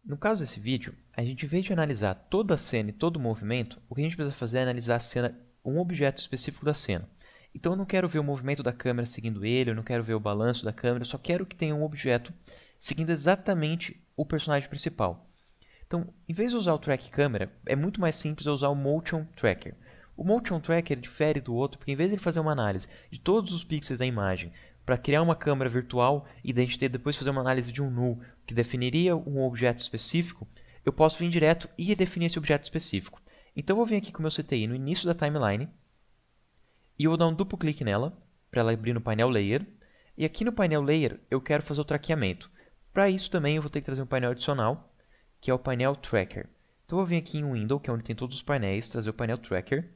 No caso desse vídeo, a gente, em vez de analisar toda a cena e todo o movimento, o que a gente precisa fazer é analisar a cena, um objeto específico da cena. Então eu não quero ver o movimento da câmera seguindo ele, eu não quero ver o balanço da câmera, eu só quero que tenha um objeto seguindo exatamente o personagem principal. Então, em vez de usar o Track Camera, é muito mais simples eu usar o Motion Tracker. O Motion Tracker difere do outro porque, em vez de ele fazer uma análise de todos os pixels da imagem para criar uma câmera virtual e daí a gente depois fazer uma análise de um null que definiria um objeto específico, eu posso vir direto e definir esse objeto específico. Então eu vou vir aqui com o meu CTI no início da timeline e eu vou dar um duplo clique nela para ela abrir no painel Layer. E aqui no painel Layer eu quero fazer o traqueamento. Para isso também eu vou ter que trazer um painel adicional, que é o painel Tracker. Então eu vou vir aqui em Window, que é onde tem todos os painéis, trazer o painel Tracker.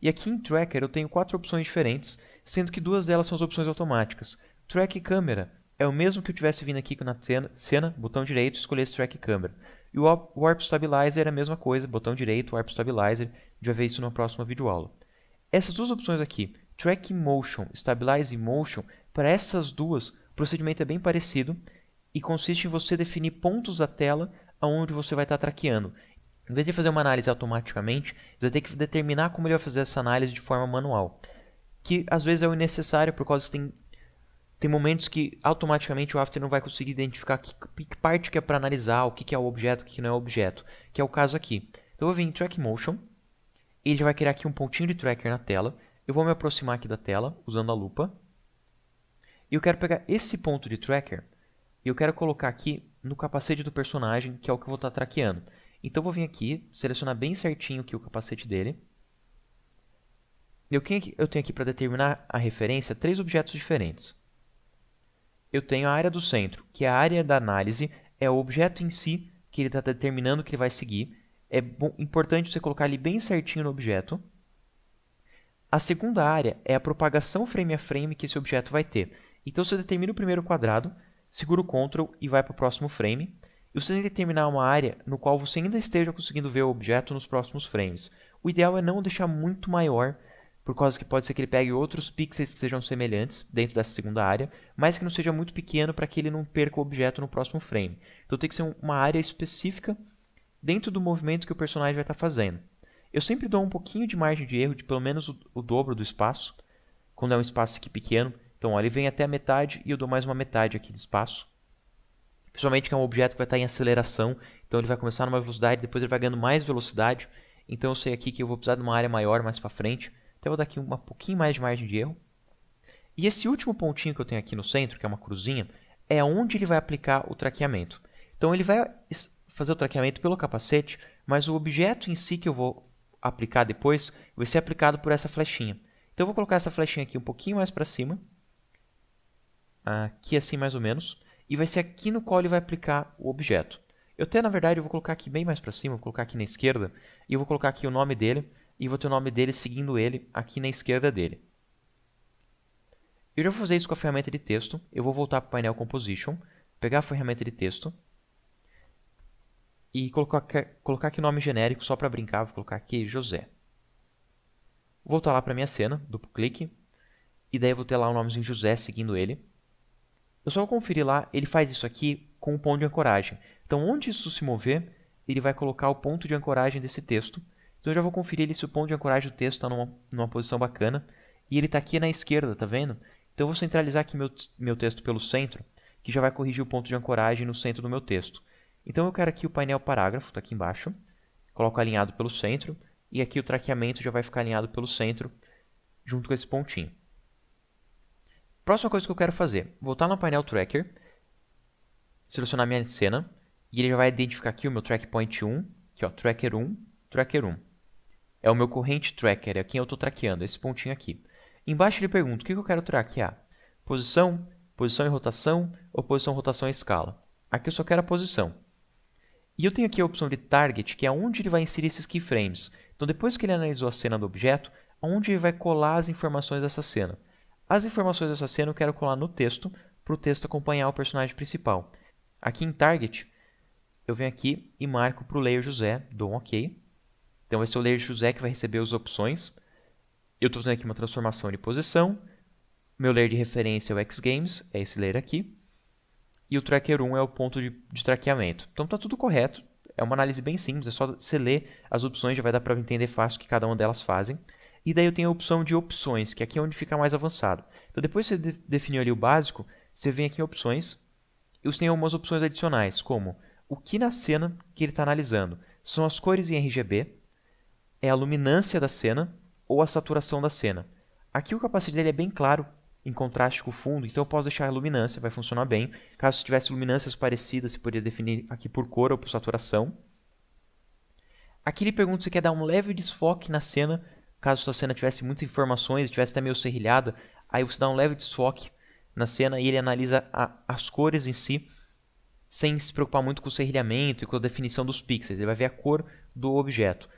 E aqui em Tracker eu tenho 4 opções diferentes, sendo que 2 delas são as opções automáticas. Track Camera é o mesmo que eu tivesse vindo aqui na cena, botão direito, escolher esse Track Camera. E o Warp Stabilizer é a mesma coisa, botão direito, Warp Stabilizer, a gente vai ver isso na próxima videoaula. Essas duas opções aqui, Track Motion, Stabilize Motion, para essas duas, o procedimento é bem parecido e consiste em você definir pontos da tela onde você vai estar traqueando. Em vez de fazer uma análise automaticamente, você vai ter que determinar como ele vai fazer essa análise de forma manual. Que às vezes é necessário por causa que tem momentos que automaticamente o After não vai conseguir identificar que parte que é para analisar, o que é o objeto, o que não é o objeto, que é o caso aqui. Então eu vou vir em Track Motion, ele já vai criar aqui um pontinho de tracker na tela. Eu vou me aproximar aqui da tela usando a lupa. E eu quero pegar esse ponto de tracker e eu quero colocar aqui no capacete do personagem, que é o que eu vou estar traqueando. Então eu vou vir aqui, selecionar bem certinho aqui o capacete dele. Eu tenho aqui para determinar a referência 3 objetos diferentes. Eu tenho a área do centro, que é a área da análise, é o objeto em si que ele está determinando que ele vai seguir. É importante você colocar ele bem certinho no objeto. A segunda área é a propagação frame a frame que esse objeto vai ter. Então você determina o primeiro quadrado, segura o Ctrl e vai para o próximo frame. E você tem que determinar uma área no qual você ainda esteja conseguindo ver o objeto nos próximos frames. O ideal é não deixar muito maior, por causa que pode ser que ele pegue outros pixels que sejam semelhantes dentro dessa segunda área, mas que não seja muito pequeno para que ele não perca o objeto no próximo frame. Então tem que ser uma área específica dentro do movimento que o personagem vai estar fazendo. Eu sempre dou um pouquinho de margem de erro, de pelo menos o dobro do espaço, quando é um espaço aqui pequeno. Então ó, ele vem até a metade e eu dou mais uma metade aqui de espaço. Principalmente que é um objeto que vai estar em aceleração, então ele vai começar numa velocidade, depois ele vai ganhando mais velocidade. Então eu sei aqui que eu vou precisar de uma área maior mais para frente. Então eu vou dar aqui um pouquinho mais de margem de erro. E esse último pontinho que eu tenho aqui no centro, que é uma cruzinha, é onde ele vai aplicar o traqueamento. Então ele vai fazer o traqueamento pelo capacete, mas o objeto em si que eu vou aplicar depois vai ser aplicado por essa flechinha. Então eu vou colocar essa flechinha aqui um pouquinho mais para cima, aqui assim mais ou menos, e vai ser aqui no qual ele vai aplicar o objeto. Eu até, na verdade, eu vou colocar aqui bem mais para cima, vou colocar aqui na esquerda, e eu vou colocar aqui o nome dele, e vou ter o nome dele seguindo ele aqui na esquerda dele. Eu já vou fazer isso com a ferramenta de texto, eu vou voltar para o painel Composition, pegar a ferramenta de texto, e colocar aqui o nome genérico só para brincar, vou colocar aqui José. Vou voltar lá para a minha cena, duplo clique, e daí eu vou ter lá o nomezinho José seguindo ele. Eu só vou conferir lá, ele faz isso aqui com o ponto de ancoragem. Então, onde isso se mover, ele vai colocar o ponto de ancoragem desse texto. Então, eu já vou conferir se o ponto de ancoragem do texto está numa posição bacana. E ele está aqui na esquerda, tá vendo? Então, eu vou centralizar aqui meu texto pelo centro, que já vai corrigir o ponto de ancoragem no centro do meu texto. Então, eu quero aqui o painel parágrafo, está aqui embaixo. Coloco alinhado pelo centro. E aqui o traqueamento já vai ficar alinhado pelo centro, junto com esse pontinho. Próxima coisa que eu quero fazer, voltar no painel Tracker, selecionar minha cena, e ele já vai identificar aqui o meu Track Point 1, aqui ó, Tracker 1, Tracker 1. É o meu corrente Tracker, é quem eu estou traqueando, esse pontinho aqui. Embaixo ele pergunta, o que eu quero traquear? Posição, posição e rotação, ou posição, rotação e escala? Aqui eu só quero a posição. E eu tenho aqui a opção de Target, que é onde ele vai inserir esses keyframes. Então depois que ele analisou a cena do objeto, onde ele vai colar as informações dessa cena. As informações dessa cena eu quero colar no texto, para o texto acompanhar o personagem principal. Aqui em Target, eu venho aqui e marco para o layer José, dou um OK. Então vai ser o layer José que vai receber as opções. Eu estou fazendo aqui uma transformação de posição. Meu layer de referência é o X Games, é esse layer aqui. e o tracker 1 é o ponto de traqueamento. Então está tudo correto, é uma análise bem simples, é só você ler as opções, já vai dar para entender fácil o que cada uma delas fazem. E daí eu tenho a opção de opções, que aqui é onde fica mais avançado. Então depois que você definiu ali o básico, você vem aqui em opções, e você tem algumas opções adicionais, como o que na cena que ele está analisando são as cores em RGB, é a luminância da cena ou a saturação da cena. Aqui o capacete dele é bem claro, em contraste com o fundo, então eu posso deixar a luminância, vai funcionar bem. Caso tivesse luminâncias parecidas, você poderia definir aqui por cor ou por saturação. Aqui ele pergunta se quer dar um leve desfoque na cena, caso a sua cena tivesse muitas informações, tivesse até meio serrilhada, aí você dá um leve desfoque na cena e ele analisa as cores em si, sem se preocupar muito com o serrilhamento e com a definição dos pixels. Ele vai ver a cor do objeto.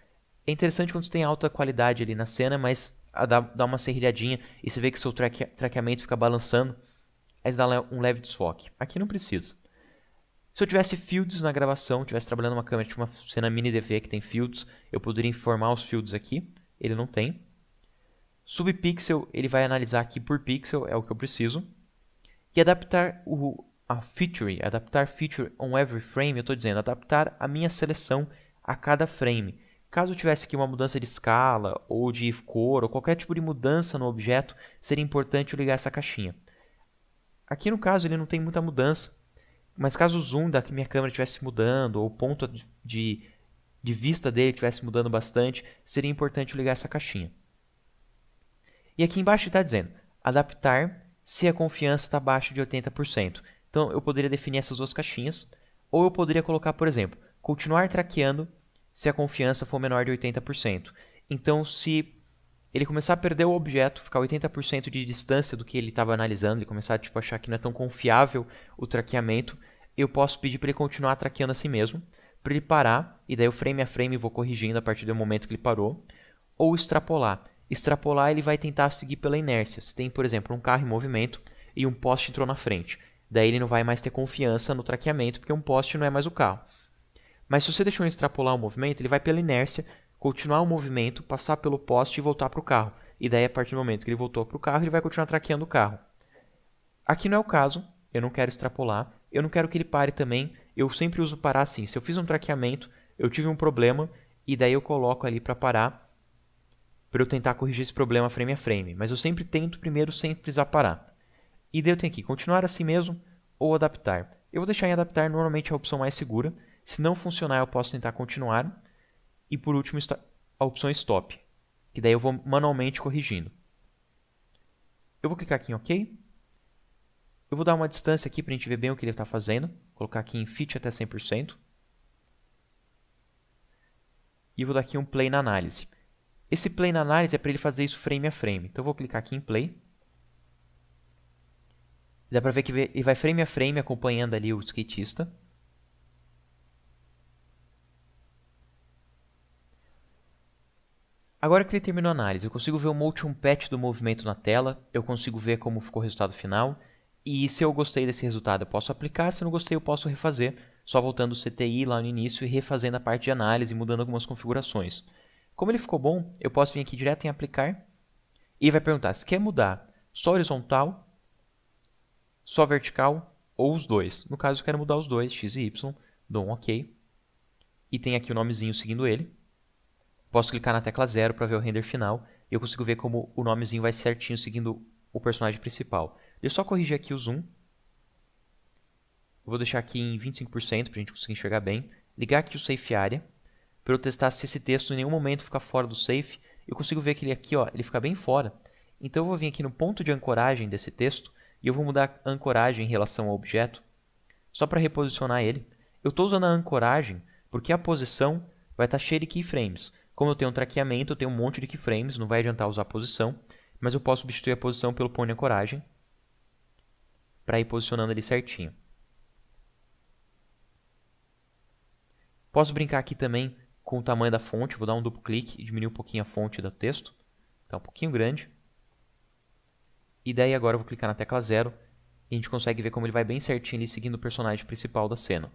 É interessante quando você tem alta qualidade ali na cena, mas dá uma serrilhadinha e você vê que seu traqueamento fica balançando, aí você dá um leve desfoque. Aqui não precisa. Se eu tivesse fields na gravação, estivesse trabalhando uma câmera de uma cena mini DV que tem fields, eu poderia informar os fields aqui. Ele não tem. Subpixel, ele vai analisar aqui por pixel, é o que eu preciso. E adaptar adaptar feature on every frame, eu estou dizendo, adaptar a minha seleção a cada frame. Caso eu tivesse aqui uma mudança de escala, ou de cor, ou qualquer tipo de mudança no objeto, seria importante eu ligar essa caixinha. Aqui no caso ele não tem muita mudança, mas caso o zoom da minha câmera estivesse mudando, ou o ponto de vista dele estivesse mudando bastante, seria importante eu ligar essa caixinha. E aqui embaixo ele está dizendo, adaptar se a confiança está abaixo de 80%. Então eu poderia definir essas duas caixinhas, ou eu poderia colocar, por exemplo, continuar traqueando se a confiança for menor de 80%. Então, se ele começar a perder o objeto, ficar 80% de distância do que ele estava analisando, ele começar a achar que não é tão confiável o traqueamento, eu posso pedir para ele continuar traqueando assim mesmo, para ele parar, e daí o frame a frame eu vou corrigindo a partir do momento que ele parou, ou extrapolar. Extrapolar ele vai tentar seguir pela inércia. Se tem, por exemplo, um carro em movimento e um poste entrou na frente, daí ele não vai mais ter confiança no traqueamento, porque um poste não é mais o carro. Mas se você deixou ele extrapolar o movimento, ele vai pela inércia, continuar o movimento, passar pelo poste e voltar para o carro. E daí, a partir do momento que ele voltou para o carro, ele vai continuar traqueando o carro. Aqui não é o caso, eu não quero extrapolar, eu não quero que ele pare também, eu sempre uso parar assim. Se eu fiz um traqueamento, eu tive um problema, e daí eu coloco ali para parar, para eu tentar corrigir esse problema frame a frame. Mas eu sempre tento primeiro sem precisar parar. E daí eu tenho aqui, continuar assim mesmo ou adaptar. Eu vou deixar em adaptar, normalmente é a opção mais segura. Se não funcionar, eu posso tentar continuar. E por último, a opção stop, que daí eu vou manualmente corrigindo. Eu vou clicar aqui em OK. Eu vou dar uma distância aqui para a gente ver bem o que ele está fazendo. Vou colocar aqui em Fit até 100%. E vou dar aqui um Play na análise. Esse Play na análise é para ele fazer isso frame a frame. Então eu vou clicar aqui em Play. Dá para ver que ele vai frame a frame acompanhando ali o skatista. Agora que ele terminou a análise, eu consigo ver o motion patch do movimento na tela, eu consigo ver como ficou o resultado final, e se eu gostei desse resultado eu posso aplicar, se não gostei eu posso refazer, só voltando o CTI lá no início e refazendo a parte de análise e mudando algumas configurações. Como ele ficou bom, eu posso vir aqui direto em aplicar, e vai perguntar se quer mudar só horizontal, só vertical ou os dois. No caso eu quero mudar os dois, x e y, dou um OK, e tem aqui o nomezinho seguindo ele. Posso clicar na tecla 0 para ver o render final e eu consigo ver como o nomezinho vai certinho seguindo o personagem principal. Deixa eu só corrigir aqui o zoom. Eu vou deixar aqui em 25% para a gente conseguir enxergar bem. Ligar aqui o Safe Area para eu testar se esse texto em nenhum momento fica fora do Safe. Eu consigo ver que ele aqui ele fica bem fora. Então eu vou vir aqui no ponto de ancoragem desse texto e eu vou mudar a ancoragem em relação ao objeto só para reposicionar ele. Eu estou usando a ancoragem porque a posição vai estar cheia de keyframes. Como eu tenho um traqueamento, eu tenho um monte de keyframes, não vai adiantar usar a posição, mas eu posso substituir a posição pelo ponto de ancoragem para ir posicionando ele certinho. Posso brincar aqui também com o tamanho da fonte, vou dar um duplo clique e diminuir um pouquinho a fonte do texto, está um pouquinho grande. E daí agora eu vou clicar na tecla 0 e a gente consegue ver como ele vai bem certinho ali seguindo o personagem principal da cena.